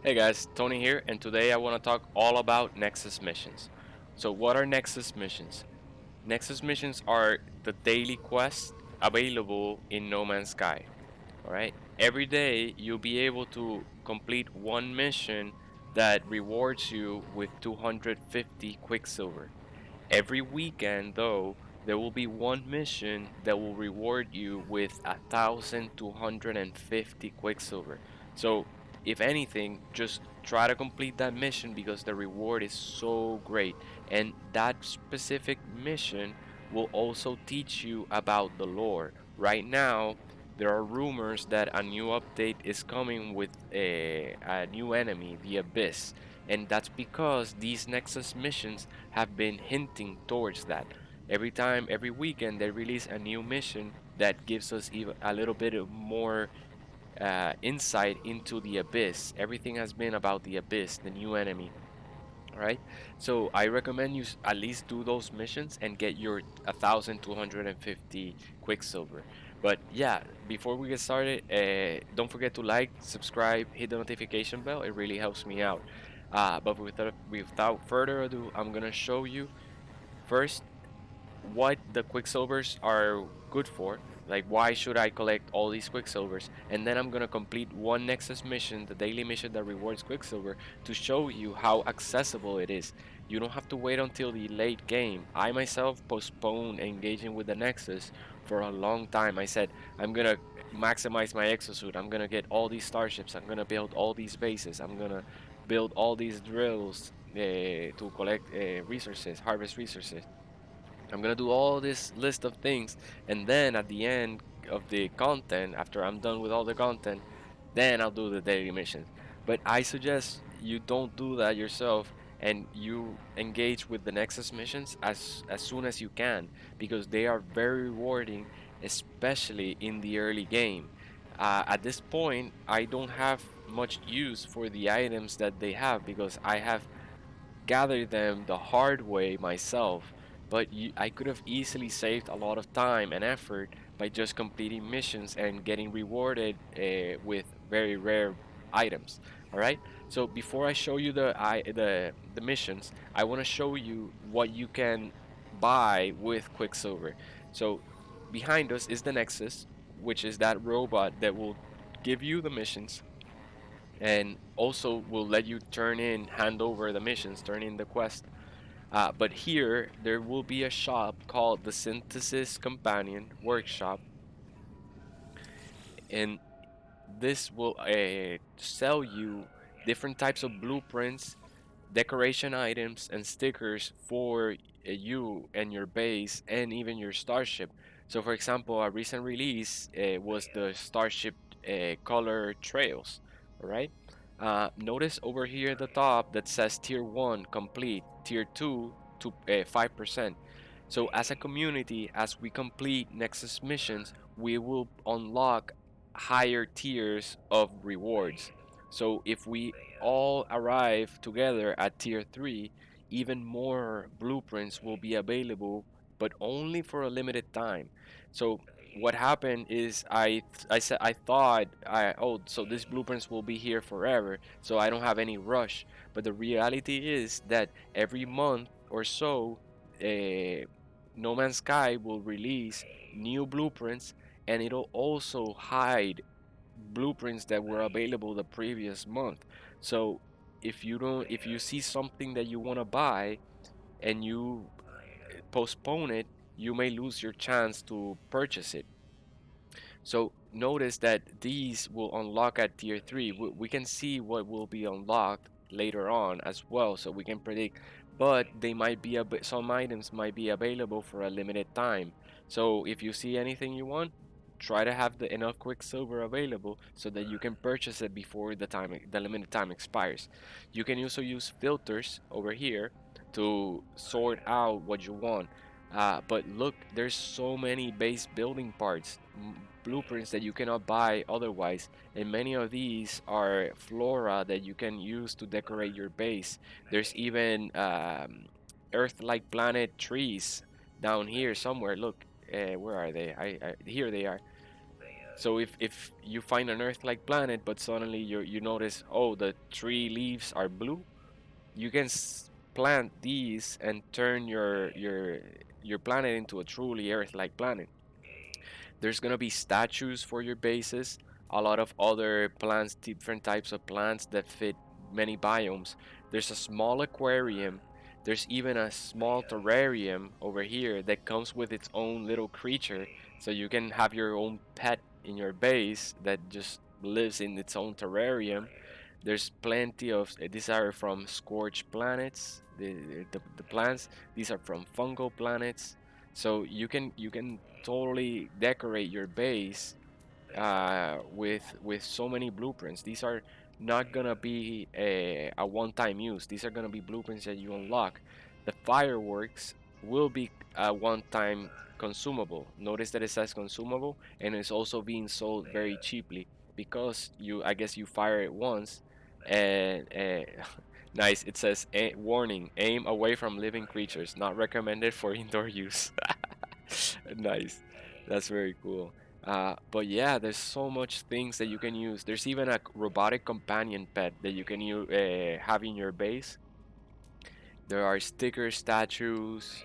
Hey guys, Tony here, and today I want to talk all about Nexus missions. So, what are Nexus missions? Nexus missions are the daily quests available in No Man's Sky. Alright? Every day you'll be able to complete one mission that rewards you with 250 Quicksilver. Every weekend, though, there will be one mission that will reward you with 1,250 Quicksilver. So, if anything, just try to complete that mission because the reward is so great. And that specific mission will also teach you about the lore. Right now, there are rumors that a new update is coming with a new enemy, the Abyss. And that's because these Nexus missions have been hinting towards that. Every time, every weekend, they release a new mission that gives us even a little bit of more insight into the Abyss. Everything has been about the Abyss, the new enemy. All right, so I recommend you at least do those missions and get your 1,250 Quicksilver. But yeah, before we get started, don't forget to like, subscribe, hit the notification bell. It really helps me out. But without further ado, I'm gonna show you first what the quicksilvers are good for, like why should I collect all these quicksilvers, and then I'm gonna complete one Nexus mission, the daily mission that rewards quicksilver, to show you how accessible it is. You don't have to wait until the late game. I myself postponed engaging with the Nexus for a long time. I said I'm gonna maximize my exosuit, I'm gonna get all these starships, I'm gonna build all these bases, I'm gonna build all these drills to collect resources, harvest resources. I'm gonna do all this list of things, and then at the end of the content, after I'm done with all the content, then I'll do the daily missions. But I suggest you don't do that yourself, and you engage with the Nexus missions as soon as you can, because they are very rewarding, especially in the early game. At this point, I don't have much use for the items that they have because I have gather them the hard way myself, but I could have easily saved a lot of time and effort by just completing missions and getting rewarded with very rare items. All right. So before I show you the missions, I want to show you what you can buy with Quicksilver. So behind us is the Nexus, which is that robot that will give you the missions and also will let you hand over the missions, turn in the quest. But here, there will be a shop called the Synthesis Companion Workshop, and this will sell you different types of blueprints, decoration items, and stickers for you and your base, and even your starship. So, for example, a recent release was the starship color trails. All right. Notice over here at the top that says Tier 1 complete, Tier 2 to 5%. So, as a community, as we complete Nexus missions, we will unlock higher tiers of rewards. So, if we all arrive together at tier 3, even more blueprints will be available, but only for a limited time. So what happened is I said I thought so these blueprints will be here forever, so I don't have any rush. But the reality is that every month or so, uh, No Man's Sky will release new blueprints, and it'll also hide blueprints that were available the previous month. So if you see something that you want to buy and you postpone it, you may lose your chance to purchase it. So notice that these will unlock at tier 3. We can see what will be unlocked later on as well, so we can predict, but they might be a bit, some items might be available for a limited time. So if you see anything you want, try to have the enough quicksilver available so that you can purchase it before the limited time expires. You can also use filters over here to sort out what you want. But look, there's so many base building parts, blueprints that you cannot buy otherwise, and many of these are flora that you can use to decorate your base. There's even Earth-like planet trees down here somewhere. Look, where are they? Here they are. So if you find an Earth-like planet, but suddenly you notice, oh, the tree leaves are blue, you can plant these and turn your planet into a truly Earth-like planet. There's gonna be statues for your bases, a lot of other plants, different types of plants that fit many biomes. There's a small aquarium. There's even a small terrarium over here that comes with its own little creature, so you can have your own pet in your base that just lives in its own terrarium. There's plenty of these are from scorched planets. The plants, these are from fungal planets. So you can totally decorate your base with so many blueprints. These are not gonna be a one-time use. These are gonna be blueprints that you unlock. The fireworks will be a one-time consumable. Notice that it says consumable, and it's also being sold very cheaply because I guess you fire it once, and nice. It says warning: aim away from living creatures. Not recommended for indoor use. Nice. That's very cool. But yeah, there's so much things that you can use. There's even a robotic companion pet that you can have in your base. There are sticker statues.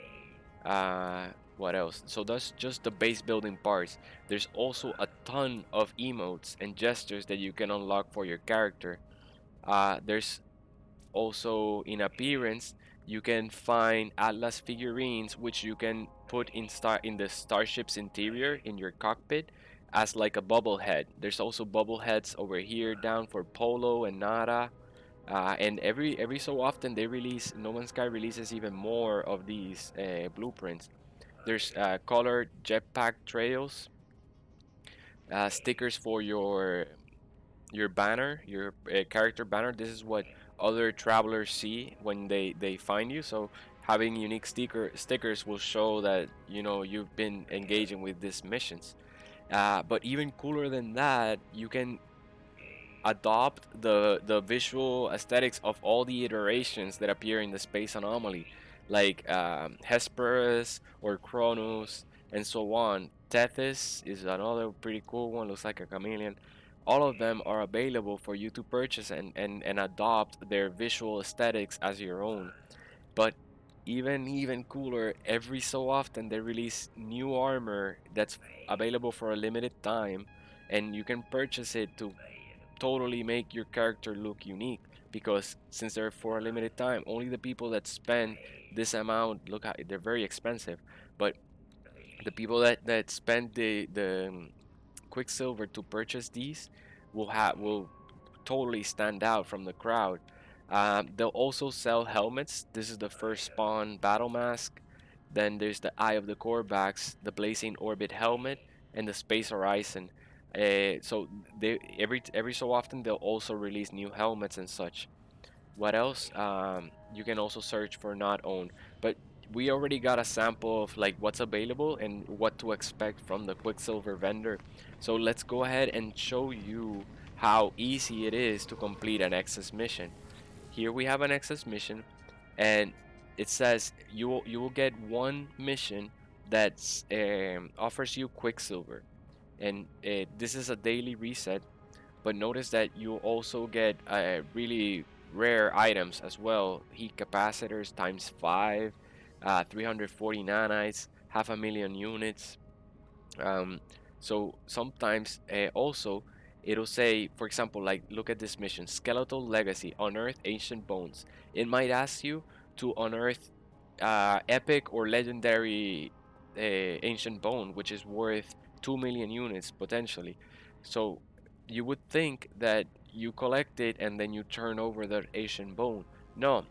What else? So that's just the base building parts. There's also a ton of emotes and gestures that you can unlock for your character. There's also in appearance, you can find Atlas figurines, which you can put in the starship's interior in your cockpit as like a bubble head. There's also bubble heads over here down for Polo and Nara. And every so often they release No Man's Sky releases even more of these blueprints. There's colored jetpack trails, stickers for your banner, your character banner. This is what other travelers see when they find you. So having unique stickers will show that you've been engaging with these missions. But even cooler than that, you can adopt the visual aesthetics of all the iterations that appear in the space anomaly, like Hesperus or Cronus and so on. Tethys is another pretty cool one, looks like a chameleon. All of them are available for you to purchase and adopt their visual aesthetics as your own. But even cooler, every so often they release new armor that's available for a limited time, and you can purchase it to totally make your character look unique, because since they're for a limited time, only the people that spend this amount, look at they're very expensive, but the people that spend the quicksilver to purchase these will totally stand out from the crowd. They'll also sell helmets. This is the first spawn battle mask. Then there's the Eye of the Corvax, the Blazing Orbit helmet, and the Space Horizon. So they every so often they'll also release new helmets and such. What else? You can also search for not own, but we already got a sample of like what's available and what to expect from the Quicksilver vendor. So let's go ahead and show you how easy it is to complete an Nexus mission. Here we have an Nexus mission, and it says you will get one mission that offers you Quicksilver, and this is a daily reset. But notice that you also get really rare items as well. Heat capacitors times 5, 340 nanites, half a million units. Um, so sometimes also it'll say, for example, like look at this mission, Skeletal Legacy, unearth ancient bones. It might ask you to unearth epic or legendary ancient bone, which is worth 2 million units potentially. So you would think that you collect it and then you turn over the ancient bone. No,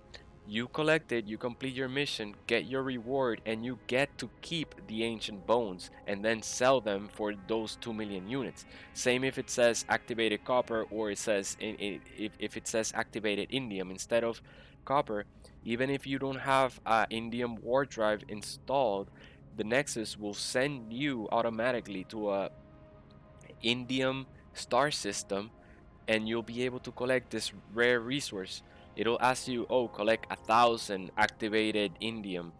you collect it, you complete your mission, get your reward, and you get to keep the ancient bones and then sell them for those 2 million units. Same if it says activated copper, or it says if it says activated indium instead of copper. Even if you don't have indium ward drive installed, the Nexus will send you automatically to a indium star system, and you'll be able to collect this rare resource. It'll ask you, oh, collect 1,000 activated indium.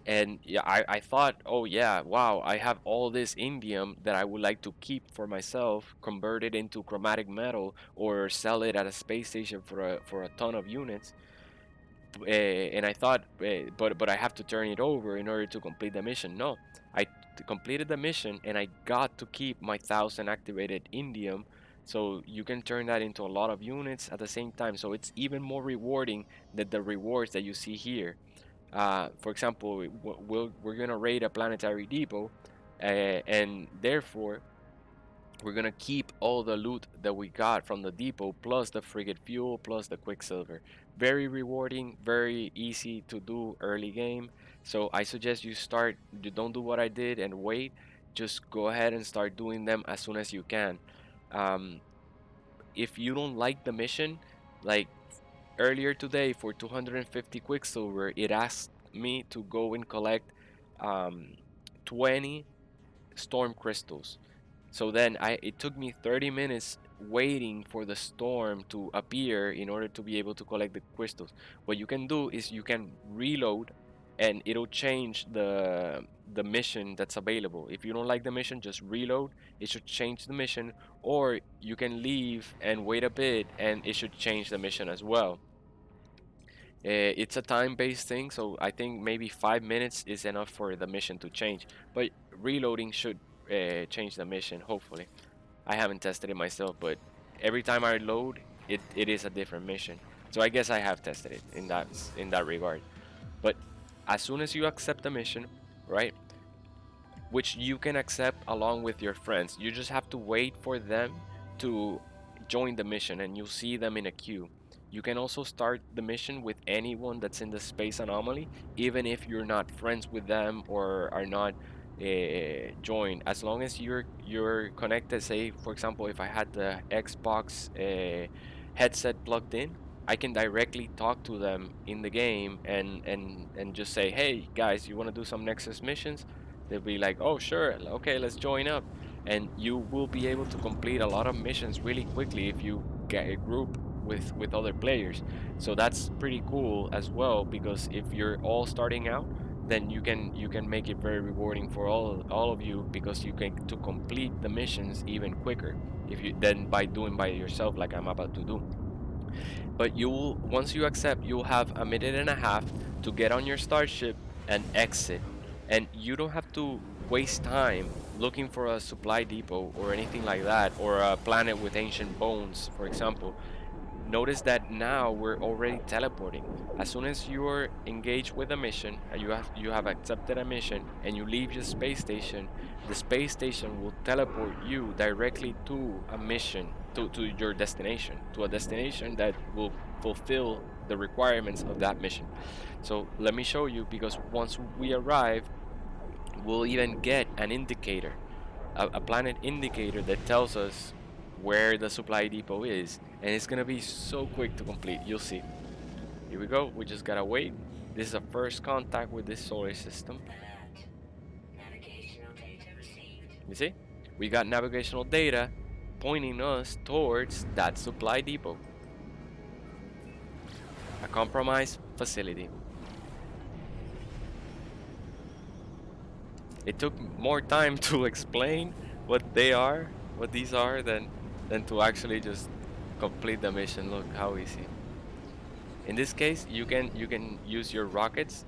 And yeah, I thought, oh yeah, wow, I have all this indium that I would like to keep for myself, convert it into chromatic metal, or sell it at a space station for a ton of units. And I thought, but I have to turn it over in order to complete the mission. No, I completed the mission and I got to keep my 1,000 activated indium. So you can turn that into a lot of units at the same time. So it's even more rewarding than the rewards that you see here. For example, we're gonna raid a planetary depot, and therefore we're gonna keep all the loot that we got from the depot, plus the frigate fuel, plus the quicksilver. Very rewarding, very easy to do early game. So I suggest you start. You don't do what I did and wait. Just go ahead and start doing them as soon as you can. Um, if you don't like the mission, like earlier today for 250 quicksilver, it asked me to go and collect um, 20 storm crystals. So then it took me 30 minutes waiting for the storm to appear in order to be able to collect the crystals. What you can do is you can reload and it'll change the mission that's available. If you don't like the mission, just reload. It should change the mission, or you can leave and wait a bit and it should change the mission as well. It's a time-based thing, so I think maybe 5 minutes is enough for the mission to change. But reloading should change the mission, hopefully. I haven't tested it myself, but every time I load, it is a different mission. So I guess I have tested it in that regard. But as soon as you accept the mission, right, which you can accept along with your friends, you just have to wait for them to join the mission and you'll see them in a queue. You can also start the mission with anyone that's in the space anomaly, even if you're not friends with them or are not joined. As long as you're connected, say for example, if I had the Xbox headset plugged in, I can directly talk to them in the game and just say, hey guys, you want to do some Nexus missions? They'll be like, oh sure, okay, let's join up. And you will be able to complete a lot of missions really quickly if you get a group with other players. So that's pretty cool as well, because if you're all starting out, then you can make it very rewarding for all of you, because you can to complete the missions even quicker if you than by doing by yourself like I'm about to do. But once you accept, you'll have a minute and a half to get on your starship and exit. And you don't have to waste time looking for a supply depot or anything like that, or a planet with ancient bones, for example. Notice that now we're already teleporting. As soon as you're engaged with a mission, you have accepted a mission, and you leave your space station, the space station will teleport you directly to a mission, to your destination, to a destination that will fulfill the requirements of that mission. So let me show you, because once we arrive, we'll even get an indicator, a planet indicator that tells us where the supply depot is, and it's gonna be so quick to complete. You'll see. Here we go. We just gotta wait. This is a first contact with this solar system. You see, we got navigational data pointing us towards that supply depot, a compromised facility. It took more time to explain what these are, than to actually just complete the mission. Look how easy. In this case, you can use your rockets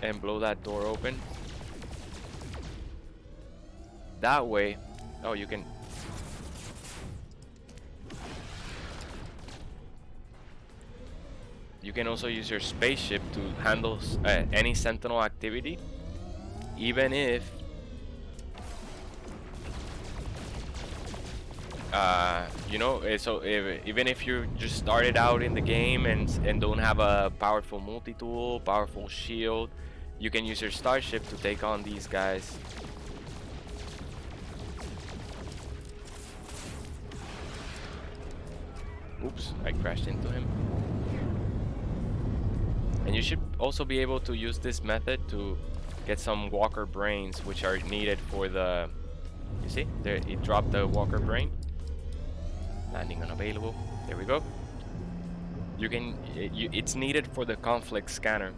and blow that door open. That way, oh, you can also use your spaceship to handle any sentinel activity, even if even if you just started out in the game and don't have a powerful multi-tool, powerful shield, you can use your starship to take on these guys. Oops, I crashed into him. And you should also be able to use this method to get some walker brains, which are needed for the, you see there, it dropped the walker brain. Landing unavailable. There we go. It's needed for the conflict scanner.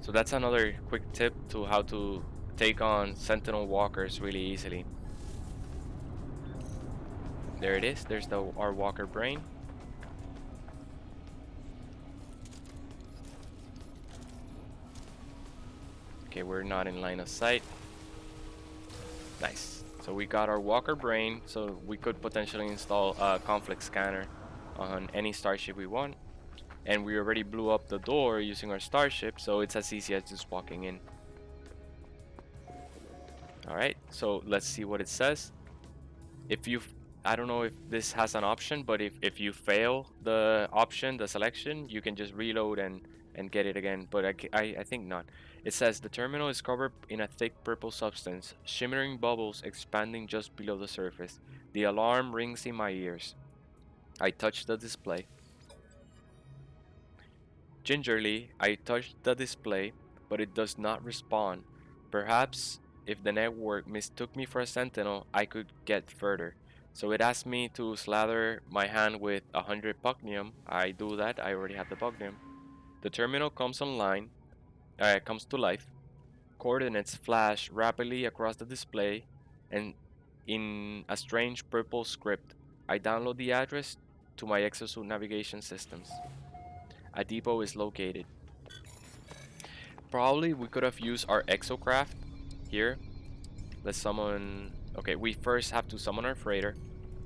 So that's another quick tip to how to take on Sentinel walkers really easily. There it is. There's our walker brain. Okay, we're not in line of sight. Nice. So we got our walker brain, so we could potentially install a conflict scanner on any starship we want. And we already blew up the door using our starship, so it's as easy as just walking in. Alright, so let's see what it says. If you, I don't know if this has an option, but if you fail the option, the selection, you can just reload and get it again, but I think not. It says the terminal is covered in a thick purple substance, shimmering bubbles expanding just below the surface. The alarm rings in my ears. I touch the display. Gingerly, I touch the display, but it does not respond. Perhaps if the network mistook me for a sentinel, I could get further. So it asked me to slather my hand with 100 Pugnium. I do that, I already have the Pugnium. The terminal comes online, comes to life. Coordinates flash rapidly across the display, and in a strange purple script, I download the address to my exosuit navigation systems. A depot is located. Probably we could have used our exocraft here. Let's summon. Okay, we first have to summon our freighter.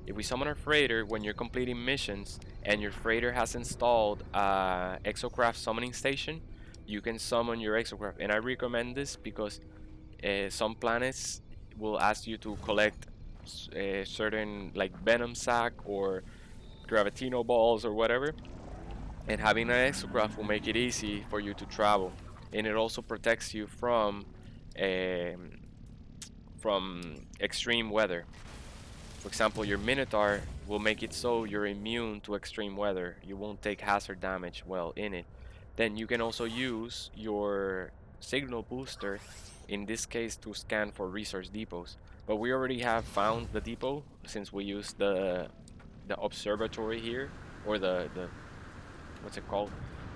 If we summon our freighter when you're completing missions and your freighter has installed a exocraft summoning station, you can summon your exocraft. And I recommend this because some planets will ask you to collect certain like venom sac or gravitino balls or whatever, and having an exocraft will make it easy for you to travel, and it also protects you um, from extreme weather. For example, your Minotaur will make it so you're immune to extreme weather. You won't take hazard damage while in it. Then you can also use your signal booster, in this case to scan for resource depots. But we already have found the depot since we used the observatory here, or the what's it called?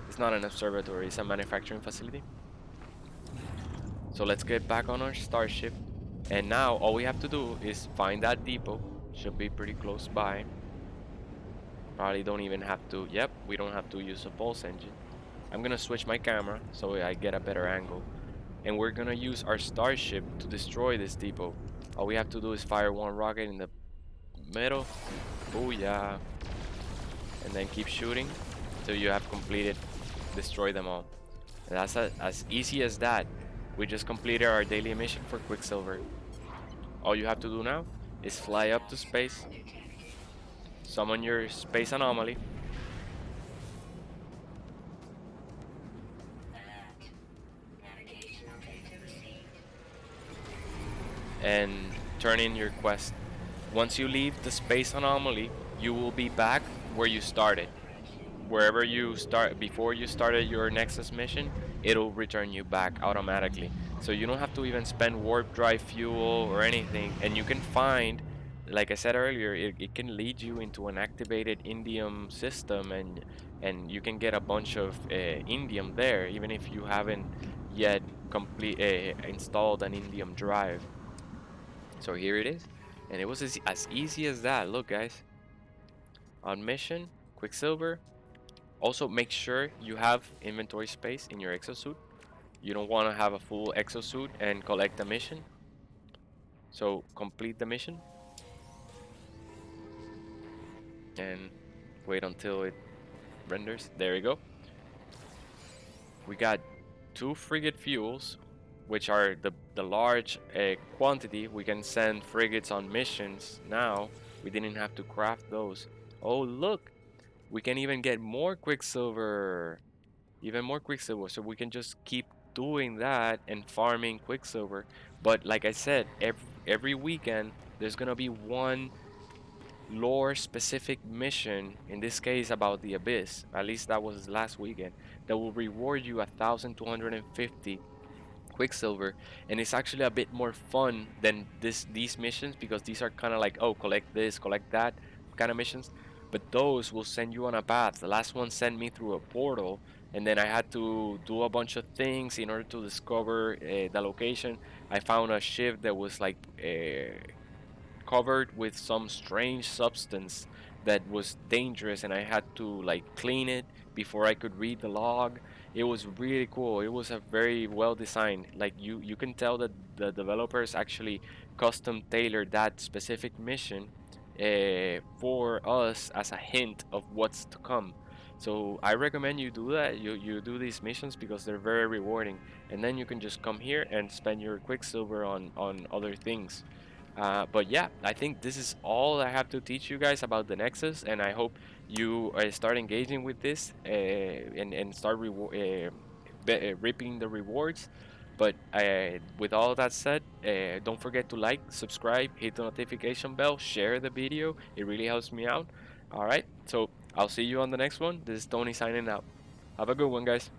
It's not an observatory, it's a manufacturing facility. So let's get back on our starship. And now all we have to do is find that depot. Should be pretty close by. Probably don't even have to, yep, we don't have to use a pulse engine. I'm gonna switch my camera so I get a better angle. And we're gonna use our starship to destroy this depot. All we have to do is fire one rocket in the middle. Booyah. And then keep shooting till you have completed, destroy them all. And that's as easy as that. We just completed our daily mission for Quicksilver. All you have to do now is fly up to space, summon your space anomaly, and turn in your quest. Once you leave the space anomaly, you will be back where you started. Wherever you start before you started your Nexus mission, it'll return you back automatically. So you don't have to even spend warp drive fuel or anything, and you can find, like I said earlier, it can lead you into an activated indium system, and you can get a bunch of indium there, even if you haven't yet complete installed an indium drive. So here it is, and it was as easy as that. Look, guys, on mission, Quicksilver. Also, make sure you have inventory space in your exosuit. You don't want to have a full exosuit and collect the mission. So complete the mission and wait until it renders. There you go. We got 2 frigate fuels, which are the large quantity. We can send frigates on missions now. We didn't have to craft those. Oh, look, we can even get more Quicksilver. Even more Quicksilver, so we can just keep doing that and farming Quicksilver. But like I said, every weekend there's gonna be one lore specific mission, in this case about the abyss, at least that was last weekend, that will reward you 1,250 Quicksilver. And it's actually a bit more fun than these missions, because these are kind of like, oh, collect this, collect that kind of missions. But those will send you on a path. The last one sent me through a portal, and then I had to do a bunch of things in order to discover the location. I found a ship that was like covered with some strange substance that was dangerous, and I had to like clean it before I could read the log. It was really cool. It was a very well designed. Like you can tell that the developers actually custom tailored that specific mission for us as a hint of what's to come. So I recommend you do that. You do these missions because they're very rewarding, and then you can just come here and spend your quicksilver on other things. But yeah, I think this is all I have to teach you guys about the Nexus, and I hope you start engaging with this and start reaping the rewards. But with all that said, don't forget to like, subscribe, hit the notification bell, share the video. It really helps me out. All right, so I'll see you on the next one. This is Tony signing out. Have a good one, guys.